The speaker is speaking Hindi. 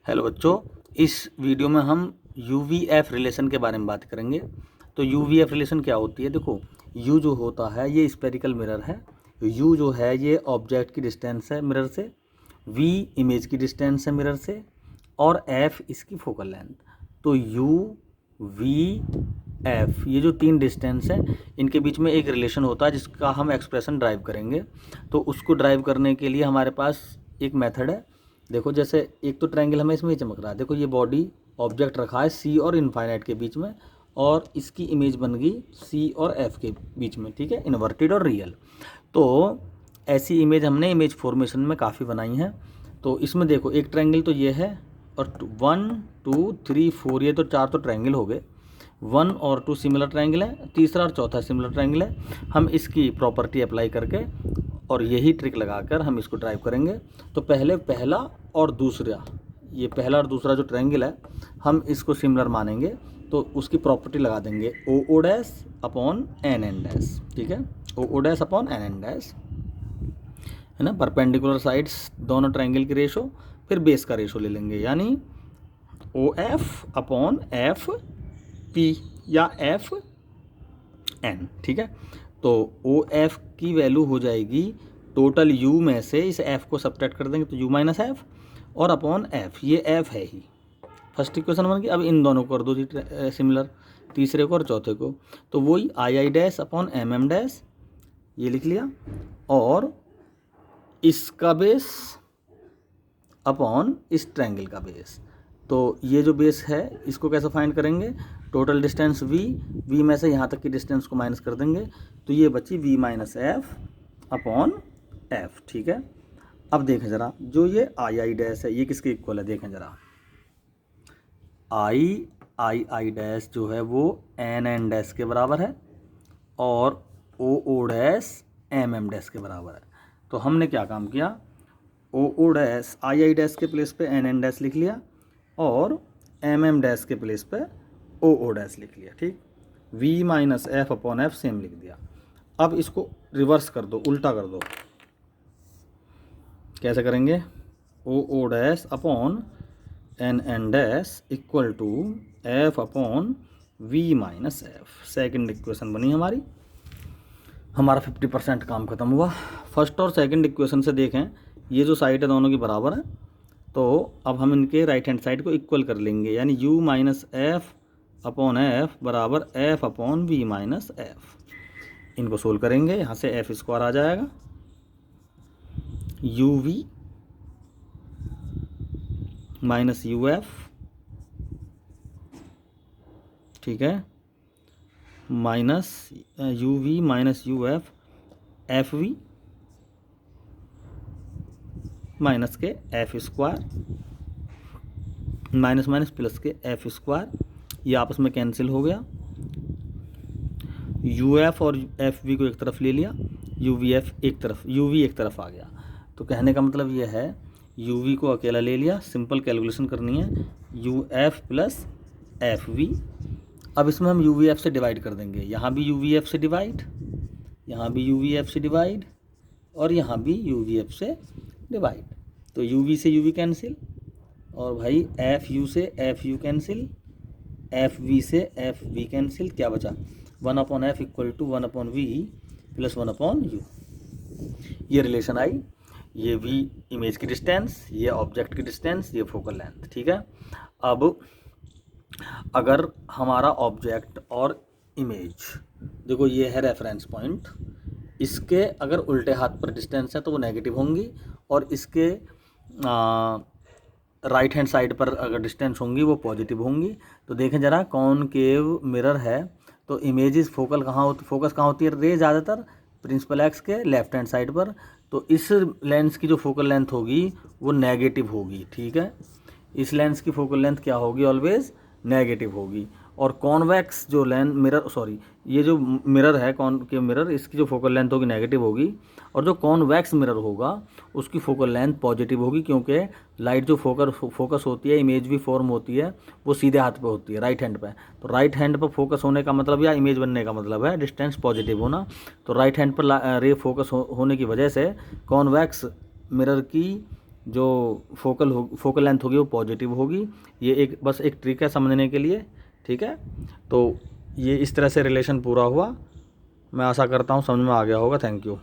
हेलो बच्चों, इस वीडियो में हम यूवीएफ रिलेशन के बारे में बात करेंगे। तो यूवीएफ रिलेशन क्या होती है? देखो, यू जो होता है ये स्फेरिकल मिरर है। यू जो है ये ऑब्जेक्ट की डिस्टेंस है मिरर से, वी इमेज की डिस्टेंस है मिरर से, और एफ इसकी फोकल लेंथ। तो यू वी एफ ये जो तीन डिस्टेंस है इनके बीच में एक रिलेशन होता है जिसका हम एक्सप्रेशन ड्राइव करेंगे। तो उसको ड्राइव करने के लिए हमारे पास एक मेथड है। देखो, जैसे एक तो ट्रायंगल हमें इसमें चमक रहा है। देखो, ये बॉडी ऑब्जेक्ट रखा है सी और इनफाइनाइट के बीच में, और इसकी इमेज बन गई सी और एफ के बीच में, ठीक है, इन्वर्टेड और रियल। तो ऐसी इमेज हमने इमेज फॉर्मेशन में काफ़ी बनाई हैं। तो इसमें देखो, एक ट्रायंगल तो ये है, और 1 2 3 4 ये तो चार तो ट्रायंगल हो गए। 1 और 2 सिमिलर ट्रायंगल है, तीसरा और चौथा सिमिलर ट्रायंगल है। हम इसकी प्रॉपर्टी अप्लाई करके और यही ट्रिक लगाकर हम इसको ड्राइव करेंगे। तो पहले पहला और दूसरा, ये पहला और दूसरा जो ट्रायंगल है हम इसको सिमिलर मानेंगे, तो उसकी प्रॉपर्टी लगा देंगे O O dash upon N N dash, ठीक है, O O dash upon N N dash, है ना। परपेंडिकुलर साइड्स दोनों ट्रायंगल की रेशो, फिर बेस का रेशो ले लेंगे, यानी O F upon F P या एफ एन, ठीक है। तो ओ एफ की वैल्यू हो जाएगी टोटल यू में से इस एफ को सब्ट्रैक्ट कर देंगे तो यू माइनस एफ, और अपॉन एफ, ये एफ है ही। फर्स्ट इक्वेशन बन गई। अब इन दोनों को कर दो जी सिमिलर, तीसरे को और चौथे को, तो वही I I dash upon M M dash, ये लिख लिया, और इसका बेस अपॉन इस ट्रायंगल का बेस। तो ये जो बेस है इसको कैसे फाइंड करेंगे? टोटल डिस्टेंस वी में से यहाँ तक की डिस्टेंस को माइनस कर देंगे, तो ये बची V minus F upon F, ठीक है। अब देखें ज़रा, जो ये आई आई डैश है ये किसके इक्वल है? देखें ज़रा, आई आई आई डैश जो है वो एन एन डैश के बराबर है, और O O dash M M dash के बराबर है। तो हमने क्या काम किया, O O dash I I dash के प्लेस पे एन एन डैश लिख लिया, और एम एम डैश के प्लेस पे ओ ओ डैश लिख लिया, ठीक। V minus F upon F same लिख दिया। अब इसको रिवर्स कर दो, उल्टा कर दो। कैसे करेंगे? O O dash upon N N dash equal to F upon V minus F. Second equation बनी हमारी, हमारा 50% काम खत्म हुआ। फर्स्ट और सेकंड इक्वेशन से देखें, ये जो साइड है दोनों की बराबर है, तो अब हम इनके राइट हैंड साइड को इक्वल कर लेंगे, यानी u minus F upon F बराबर F upon V minus F. इनको सोल्व करेंगे, यहाँ से एफ स्क्वायर आ जाएगा, U V minus U F, ठीक है, minus U V minus U F V minus के F square, minus minus plus के एफ स्क्वायर, ये आपस में कैंसिल हो गया। यू एफ और एफ वी को एक तरफ ले लिया, यू वी एफ एक तरफ, यू वी एक तरफ आ गया। तो कहने का मतलब ये है, यू वी को अकेला ले लिया, सिंपल कैलकुलेशन करनी है, u f plus f v. अब इसमें हम यू वी एफ से डिवाइड कर देंगे, यहाँ भी यू वी एफ से डिवाइड, यहाँ भी यू वी एफ से डिवाइड, और यहाँ भी यू वी एफ से डिवाइड। तो यू वी से यू वी कैंसिल, और भाई एफ यू से f u cancel, f v से एफ वी कैंसिल, क्या बचा? 1 upon f equal to 1 upon v plus 1 upon u. ये रिलेशन आई, ये वी इमेज की डिस्टेंस, ये ऑब्जेक्ट की डिस्टेंस, ये फोकल लेंथ, ठीक है। अब अगर हमारा ऑब्जेक्ट और इमेज, देखो ये है रेफरेंस पॉइंट, इसके अगर उल्टे हाथ पर डिस्टेंस है तो वो नेगेटिव होंगी, और इसके राइट हैंड साइड पर अगर डिस्टेंस होंगी वो पॉजिटिव होंगी। तो देखें ज़रा, कॉनकेव मिरर है तो इमेजेस फोकस कहाँ होती है? रे ज़्यादातर प्रिंसिपल एक्स के लेफ्ट हैंड साइड पर। तो इस लेंस की जो फोकल लेंथ होगी वो नेगेटिव होगी, ठीक है। इस लेंस की फोकल लेंथ क्या होगी? ऑलवेज नेगेटिव होगी। और कॉन्वेक्स जो ये जो मिरर है कॉनकेव मिरर, इसकी जो फोकल लेंथ होगी नेगेटिव होगी, और जो कॉन्वेक्स मिरर होगा उसकी फोकल लेंथ पॉजिटिव होगी, क्योंकि लाइट जो फोकस होती है, इमेज भी फॉर्म होती है, वो सीधे हाथ पे होती है, राइट हैंड पे। तो राइट हैंड पर फोकस होने का मतलब या इमेज बनने का मतलब है डिस्टेंस पॉजिटिव होना। तो राइट हैंड पर रे फोकस होने की वजह से कॉन्वेक्स मिरर की जो फोकल लेंथ होगी वो पॉजिटिव होगी। ये एक बस एक ट्रिक है समझने के लिए, ठीक है। तो ये इस तरह से रिलेशन पूरा हुआ। मैं आशा करता हूँ समझ में आ गया होगा। Thank you.